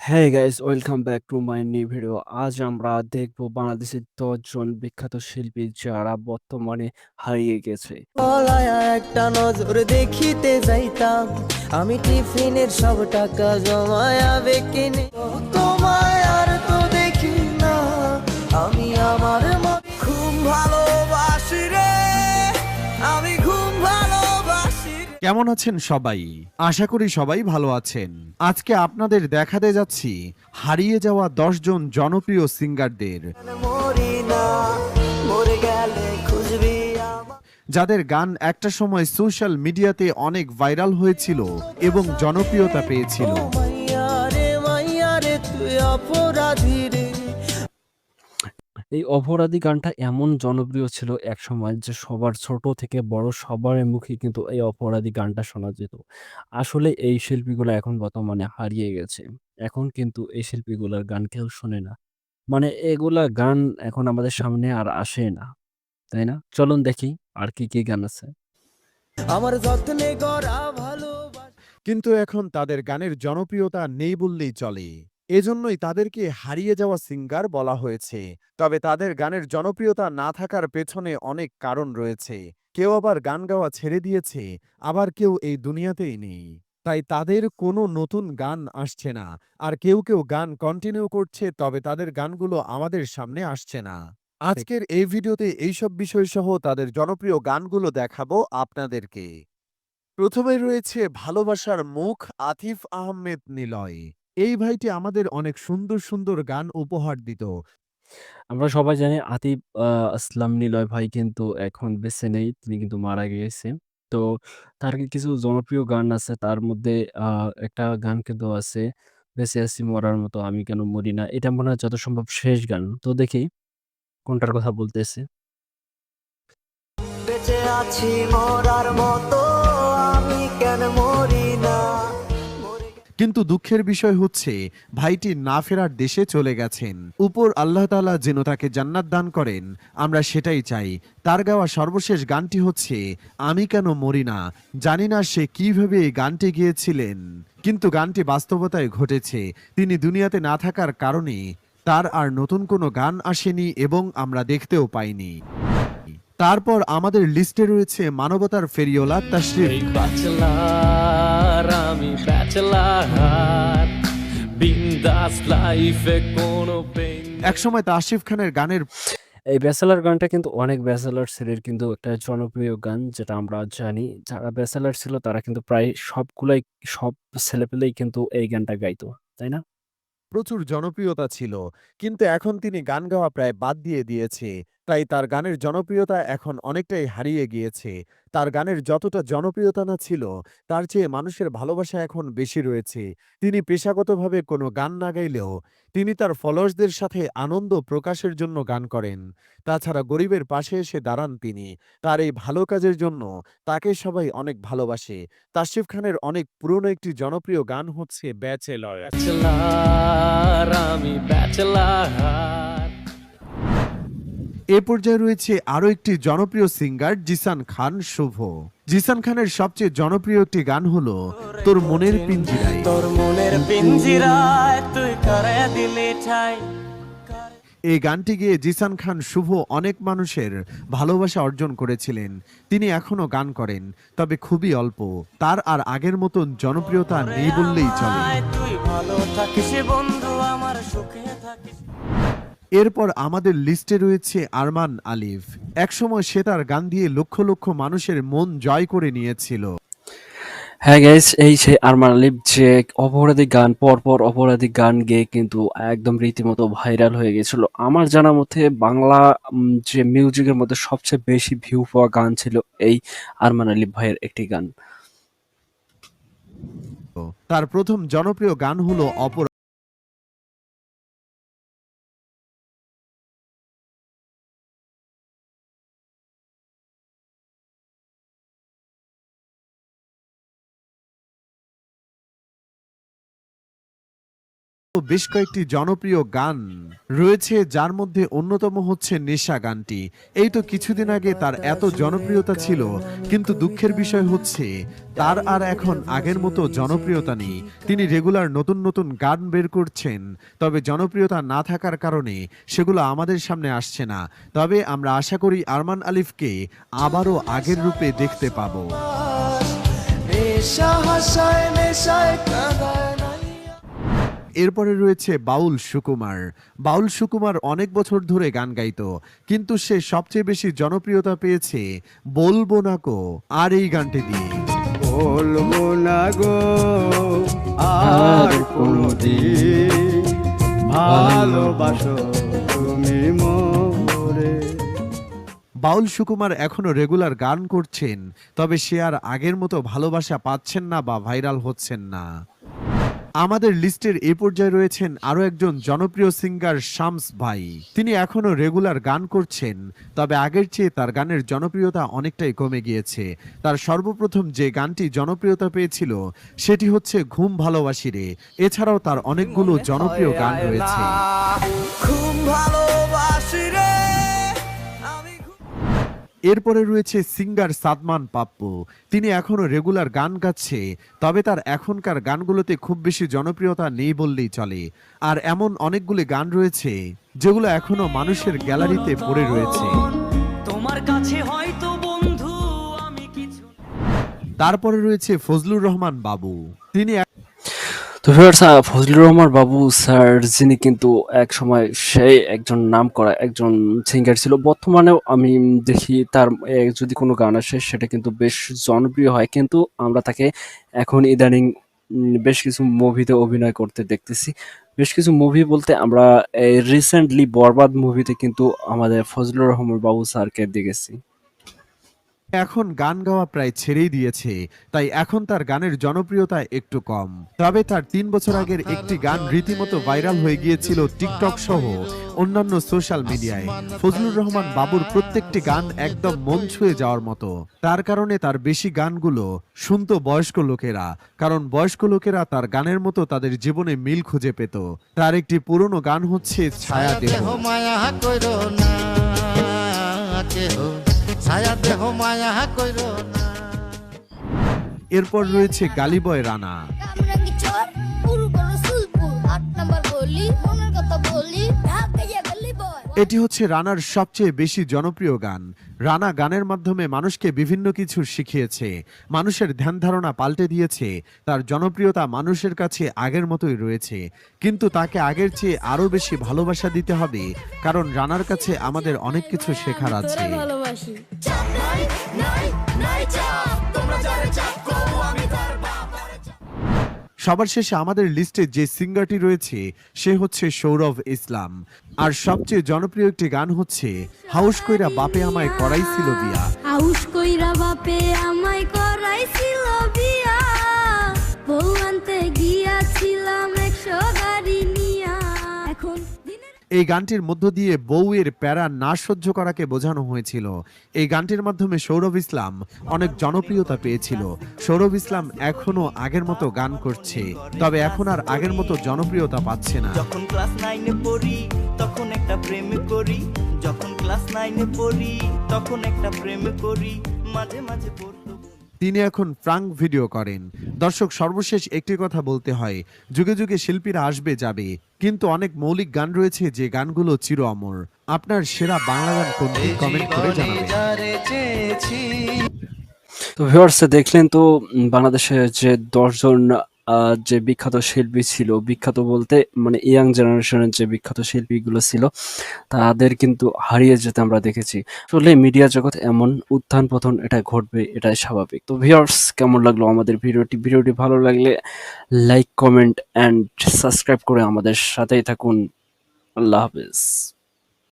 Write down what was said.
হ্যাঁ guys, welcome back to my new video. আজ আমরা দেখব বাংলাদেশের ১০ জন বিখ্যাত শিল্পী যারা বর্তমানে হারিয়ে গেছে। পলায়া একটা নজর দেখিতে যাইতাম, আমি টিফিনের সব টাকা জমায়া বেকিনে তোমায় আর তো দেখি না। আমি আমার ঘুম ভালোবাসি রে, আমি ঘুম ভালোবাসি রে। কেমন আছেন সবাই? আশা করি সবাই ভালো আছেন। আজকে আপনাদের দেখাতে যাচ্ছি হারিয়ে যাওয়া ১০ জন জনপ্রিয় সিঙ্গারদের, মরি না, মরে গেলে খুঁজবি আমার। যাদের গান একটা সময় সোশ্যাল মিডিয়াতে অনেক ভাইরাল হয়েছিল এবং জনপ্রিয়তা পেয়েছিল। ও মাইয়া রে তুই অপরাধী রে। এই অপরাধী গানটা এমন জনপ্রিয় ছিল একসময় যে সবার ছোট থেকে বড় সবার মুখে কিন্তু এই অপরাধী গানটা শোনা যেত। আসলে এই শিল্পীগুলো এখন বর্তমানে হারিয়ে গেছে। এখন কিন্তু এই শিল্পীগুলার গান কেউ শোনে না। মানে এগুলা গান এখন আমাদের সামনে আর আসে না। তাই না? চলুন দেখি আর কি গান আছে। আমার যত্নে গড়া ভালোবাসা। কিন্তু এখন তাদের গানের জনপ্রিয়তা নেই বললেই চলে। এজন্যই তাদেরকে হারিয়ে যাওয়া সিঙ্গার বলা হয়েছে। তবে তাদের গানের জনপ্রিয়তা না থাকার পেছনে অনেক কারণ রয়েছে। কেউ আবার গান গাওয়া ছেড়ে দিয়েছে, আবার কেউ এই দুনিয়াতেই নেই। তাই তাদের কোনো নতুন গান আসছে না। আর কেউ গান কন্টিনিউ করছে, তবে তাদের গানগুলো আমাদের সামনে আসছে না। আজকের এই ভিডিওতে এইসব বিষয় সহ তাদের জনপ্রিয় গানগুলো দেখাবো আপনাদেরকে। প্রথমে রয়েছে ভালোবাসার মুখ, আতিফ আহমেদ নিলয়। এই ভাইটি আমাদের অনেক সুন্দর গান উপহার দিত। আমরা সবাই জানি আতিফ আসলাম নিলয় ভাই কিন্তু এখন বেঁচে নেই। তিনি কিন্তু মারা গিয়েছে। তো তার কিছু জনপ্রিয় গান আছে। তার মধ্যে আ একটা গান কিন্তু আছে, 'বেঁচে আছি মরার মতো আমি কেন মরি না।' এটা মনে হয় যত সম্ভব শেষ গান। তো দেখি কোনটার কথা বলতেছে। বেঁচে আছি মরার মতো, আমি কেন মরি না। কিন্তু দুঃখের বিষয় হচ্ছে ভাইটি না ফেরার দেশে চলে গেছেন। উপর আল্লাহ তাআলা যেন তাকে জান্নাত দান করেন, আমরা সেটাই চাই। তার গাওয়া সর্বশেষ গানটি হচ্ছে আমি কেন মরি না। জানি না সে কিভাবে এই গানটি গেয়েছিলেন, কিন্তু গানটি বাস্তবতায় ঘটেছে। তিনি দুনিয়াতে না থাকার কারণে তার আর নতুন কোনো গান আসেনি এবং আমরা দেখতেও পাইনি। তারপর আমাদের লিস্টে রয়েছে মানবতার ফেরিওয়ালা তাশরিফ এই খান। ব্যাচেলার আমি ব্যাচেলার বিন্দাস লাইফে কোনো পেইন। একসময় তাশরিফ খানের গানের এই 'ব্যাচেলর' গানটা কিন্তু অনেক ব্যাচেলর ছেলের কিন্তু একটা জনপ্রিয় গান, যেটা আমরা জানি। যারা ব্যাচেলর ছিল তারা কিন্তু প্রায় সব ছেলেপেলেই কিন্তু এই গানটা গাইতো। তাই না? প্রচুর জনপ্রিয়তা ছিল, কিন্তু এখন তিনি গান গাওয়া প্রায় বাদ দিয়ে দিয়েছে। তাই তার গানের জনপ্রিয়তা এখন অনেকটাই হারিয়ে গিয়েছে। তার গানের যতটা জনপ্রিয়তা না ছিল, তার চেয়ে মানুষের ভালোবাসা এখন বেশি রয়েছে। তিনি পেশাগতভাবে কোনো গান না গাইলেও তিনি তার ফলোয়ার্সদের সাথে আনন্দ প্রকাশের জন্য গান করেন। তাছাড়া গরিবের পাশে এসে দাঁড়ান তিনি। তার এই ভালো কাজের জন্য তাকে সবাই অনেক ভালোবাসে। তাশরিফ খানের অনেক পুরনো একটি জনপ্রিয় গান হচ্ছে ব্যাচেলর। ব্যাচেলার আমি ব্যাচেলার। এ পর্যায়ে রয়েছে আরও একটি জনপ্রিয় সিঙ্গার জিসান খান শুভ। জিসান খানের সবচেয়ে জনপ্রিয় একটি গান হলো তোর মনের পিঞ্জিরায়। তোর মনের পিঞ্জিরায় তুই করে দিলি ঠাই। এই গানটি গেয়ে জিসান খান শুভ অনেক মানুষের ভালোবাসা অর্জন করেছিলেন। তিনি এখনো গান করেন, তবে খুবই অল্প। তার আর আগের মতন জনপ্রিয়তা নেই বললেই চলে। তুই ভালো থাকিস বন্ধু, আমার সুখে থাকিস। এরপর আমাদের লিস্টে রয়েছে আরমান আলিফ। একসময় সে তার গান দিয়ে লক্ষ মানুষের মন জয় করে নিয়েছিল। হ্যাঁ গাইস, এই সেই আরমান আলিফ যে অপরাধী গান পরপর অপরাধী গান গেয়ে কিন্তু একদম রীতিমতো ভাইরাল হয়ে গেছিল। আমার জানা মতে বাংলা যে মিউজিকের মধ্যে সবচেয়ে বেশি ভিউ পাওয়া গান ছিল এই আরমান আলিফ ভাইয়ের একটি গান। তার প্রথম জনপ্রিয় গান হলো অপরাধ। বেশ কয়েকটি জনপ্রিয় গান রয়েছে, যার মধ্যে অন্যতম হচ্ছে নেশা গানটি। এই তো কিছুদিন আগে তার এত জনপ্রিয়তা ছিল, কিন্তু দুঃখের বিষয় হচ্ছে তার আর এখন আগের মতো জনপ্রিয়তা নেই। তিনি রেগুলার নতুন নতুন গান বের করছেন, তবে জনপ্রিয়তা না থাকার কারণে সেগুলো আমাদের সামনে আসছে না। তবে আমরা আশা করি আরমান আলিফকে আবারও আগের রূপে দেখতে পাবো। এরপরে রয়েছে বাউল সুকুমার। বাউল সুকুমার অনেক বছর ধরে গান গাইতো, কিন্তু সে সবচেয়ে বেশি জনপ্রিয়তা পেয়েছে বলবো না গো আর এই গানটি দিয়ে। বলবো না গো আর কোনদিন, ভালোবাসো তুমি মোরে। বাউল সুকুমার এখনো রেগুলার গান করছেন, তবে সে আর আগের মতো ভালোবাসা পাচ্ছেন না বা ভাইরাল হচ্ছেন না। আমাদের লিস্টের এই পর্যায়ে রয়েছেন আরো একজন জনপ্রিয় সিঙ্গার শামস ভাই। তিনি এখনো রেগুলার গান করছেন, তবে আগের চেয়ে তার গানের জনপ্রিয়তা অনেকটাই কমে গিয়েছে। তার সর্বপ্রথম যে গানটি জনপ্রিয়তা পেয়েছিল সেটি হচ্ছে ঘুম ভালোবাসি রে। এছাড়াও তার অনেকগুলো জনপ্রিয় গান রয়েছে। ঘুম ভালোবাসি রে। এরপরে রয়েছে সিঙ্গার সাদমান পাপ্পু। তিনি এখনো রেগুলার গান গাচ্ছে, তবে তার এখনকার গানগুলোতে খুব বেশি জনপ্রিয়তা নেই বললেই চলে। আর এমন অনেকগুলি গান রয়েছে যেগুলো এখনো মানুষের গ্যালারিতে পড়ে রয়েছে। তোমার কাছে হয়তো বন্ধু আমি কিছু। তারপরে রয়েছে ফজলুর রহমান বাবু। তিনি তো ভিউয়ার্স, ফজলুর রহমান বাবু স্যার যিনি কিন্তু এক সময় সেই একজন নামকরা একজন সিঙ্গার ছিল। বর্তমানেও আমি দেখি তার যদি কোনো গান আসে সেটা কিন্তু বেশ জনপ্রিয় হয়, কিন্তু আমরা তাকে এখন ইদানিং বেশ কিছু মুভিতে অভিনয় করতে দেখতেছি। বেশ কিছু মুভি বলতে আমরা রিসেন্টলি বরবাদ মুভিতে কিন্তু আমাদের ফজলুর রহমান বাবু স্যারকে দেখেছি। এখন গান গাওয়া প্রায় ছেড়েই দিয়েছে, তাই এখন তার গানের জনপ্রিয়তা একটু কম। তবে তার 3 বছর আগের একটি গান রীতিমতো ভাইরাল হয়ে গিয়েছিল টিকটক সহ অন্যান্য সোশ্যাল মিডিয়ায়। ফজলুর রহমান বাবুর প্রত্যেকটি গান একদম মন ছুঁয়ে যাওয়ার মতো। তার কারণে তার বেশি গানগুলো শুনতো বয়স্ক লোকেরা, কারণ বয়স্ক লোকেরা তার গানের মতো তাদের জীবনে মিল খুঁজে পেত। তার একটি পুরনো গান হচ্ছে ছায়া দেহ। মায়া কইরো না কেহ, ছায়া দেহ মায়া কইরো না। এরপর রয়েছে গালিবয় রানা। কামরাঙ্গি চর পুরো বড় সুলপুর ৮ নাম্বার গলি মনের কথা বলি ঢাকাইয়া গলি বয়। এটি হচ্ছে রানার সবচেয়ে বেশি জনপ্রিয় গান। রানা গানের মাধ্যমে মানুষকে বিভিন্ন কিছু শিখিয়েছে, মানুষের ধ্যান ধারণা পাল্টে দিয়েছে। তার জনপ্রিয়তা মানুষের কাছে আগের মতোই রয়েছে, কিন্তু তাকে আগের চেয়ে আরো বেশি ভালোবাসা দিতে হবে, কারণ রানার কাছে আমাদের অনেক কিছু শেখার আছে। ভালোবাসি সবার শেষে আমাদের লিস্টে যে সিঙ্গারটি রয়েছে সে হচ্ছে সৌরভ ইসলাম। আর সবচেয়ে জনপ্রিয় একটি গান হচ্ছে হাউস কইরা বাপে আমায় করাইছিল বিয়া। আউশ কইরা বাপে আমায় করাইছিল বিয়া, বউ আনতে গিয়াছিলাম ১০০ গাড়ি নিয়া। এখন এই গানটির মধ্য দিয়ে বউয়ের প্যারা না সহ্য করাকে বোঝানো হয়েছিল। এই গানটির মাধ্যমে সৌরভ ইসলাম অনেক জনপ্রিয়তা পেয়েছিল। সৌরভ ইসলাম এখনো আগের মতো গান করছে, তবে এখন আর আগের মতো জনপ্রিয়তা পাচ্ছে না। যখন ক্লাস 9-এ পড়ি তখন একটা প্রেম করি, যখন ক্লাস 9-এ পড়ি তখন একটা প্রেম করি, মাঝে মাঝে পড়তো। তিনি এখন প্রাঙ্ক ভিডিও করেন। দর্শক, সর্বশেষ একটি কথা বলতে হয়, যুগে যুগে শিল্পীরা আসবে যাবে, কিন্তু অনেক মৌলিক গান রয়েছে যে গানগুলো চির অমর। আপনার সেরা বাংলা গান কোনটি? কমেন্ট করে জানাবেন। তো ভিউয়ার্স, দেখলেন তো বাংলাদেশের যে 10 জন যে বিখ্যাত শিল্পী ছিল, বিখ্যাত বলতে মানে ইয়াং জেনারেশনের যে বিখ্যাত শিল্পীগুলো ছিল তাদের কিন্তু হারিয়ে যেতে আমরা দেখেছি। আসলে মিডিয়া জগৎ এমন উত্থান পতন এটা ঘটবে, এটাই স্বাভাবিক। তো ভিউয়ার্স, কেমন লাগলো আমাদের ভিডিওটি ভালো লাগলে লাইক, কমেন্ট অ্যান্ড সাবস্ক্রাইব করে আমাদের সাথেই থাকুন। আল্লাহ হাফেজ।